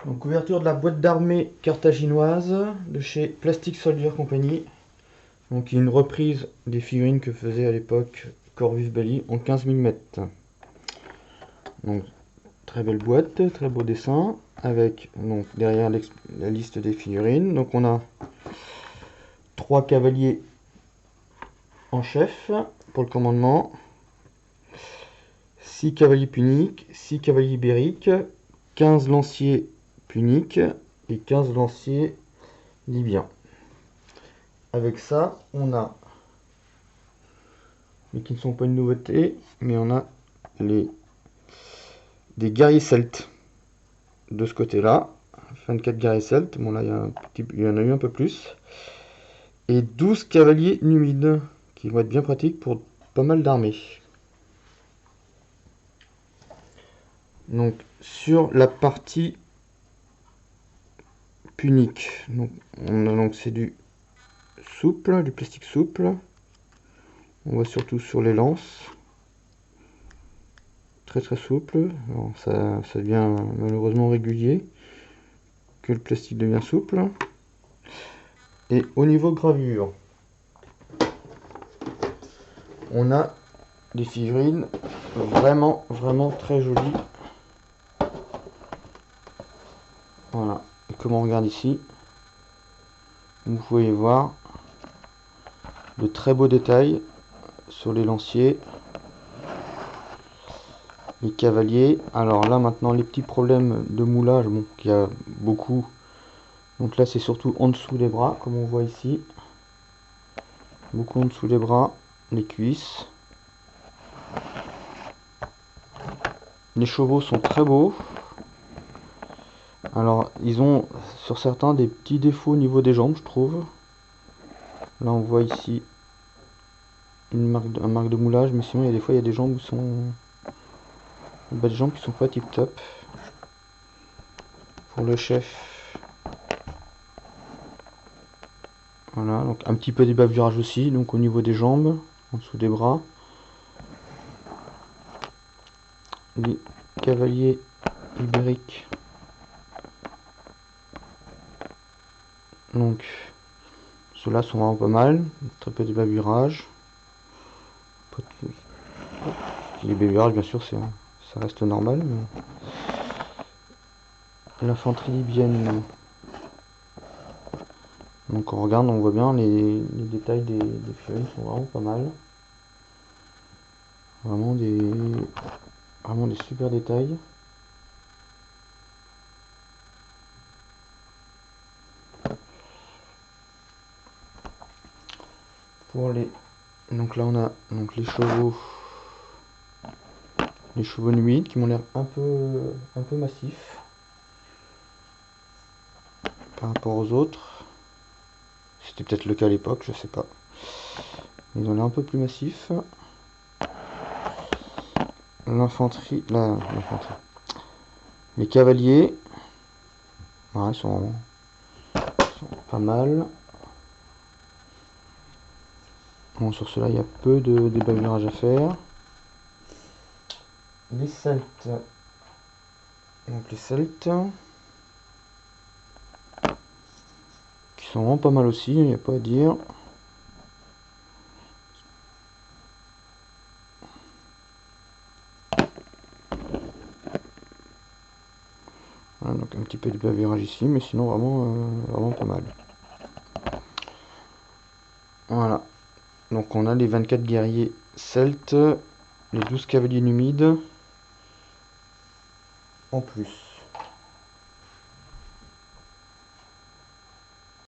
Donc, ouverture de la boîte d'armée carthaginoise de chez Plastic Soldier Company. Donc une reprise des figurines que faisait à l'époque Corvus Belli en 15 mm. Donc très belle boîte, très beau dessin, avec donc derrière la liste des figurines. Donc on a 3 cavaliers en chef pour le commandement, 6 cavaliers puniques, 6 cavaliers ibériques, 15 lanciers puniques et 15 lanciers libyens. Avec ça, on a, mais qui ne sont pas une nouveauté, mais on a des guerriers celtes de ce côté-là. 24 guerriers celtes, bon là il y en a eu un peu plus. Et 12 cavaliers numides, qui vont être bien pratiques pour pas mal d'armées. Donc sur la partie punique, donc on a donc c'est du souple, du plastique souple. On voit surtout sur les lances. Très très souple. Alors, ça devient malheureusement régulier que le plastique devient souple. Et au niveau gravure, on a des figurines vraiment très jolies. Voilà. Et comme on regarde ici, vous pouvez voir de très beaux détails sur les lanciers, les cavaliers. Alors là maintenant les petits problèmes de moulage, bon, qu'il y a beaucoup. Donc là c'est surtout en dessous des bras, comme on voit ici. Beaucoup en dessous des bras, les cuisses. Les chevaux sont très beaux. Alors ils ont sur certains des petits défauts au niveau des jambes, je trouve. Là on voit ici une marque de moulage, mais sinon il y a des fois il y a des jambes où sont le bas de jambes qui sont pas tip top. Pour le chef, voilà, donc un petit peu des bavurages aussi, donc au niveau des jambes, en dessous des bras. Les cavaliers ibériques, donc ceux-là sont vraiment pas mal, très peu de bavurages. Les bavurages bien sûr ça reste normal, mais l'infanterie libyenne, donc on regarde, on voit bien les détails des figurines sont vraiment pas mal, vraiment des super détails. Pour les, donc là on a donc les chevaux numides qui m'ont l'air un peu massifs par rapport aux autres. C'était peut-être le cas à l'époque, je sais pas. Ils ont l'air un peu plus massifs. L'infanterie, les cavaliers, ouais, ils sont pas mal. Bon, sur cela, il y a peu de bavurage à faire. Les Celtes. Donc les Celtes, qui sont vraiment pas mal aussi, il n'y a pas à dire. Voilà, donc un petit peu de bavurage ici, mais sinon vraiment pas mal. Voilà. Donc on a les 24 guerriers celtes, les 12 cavaliers numides en plus.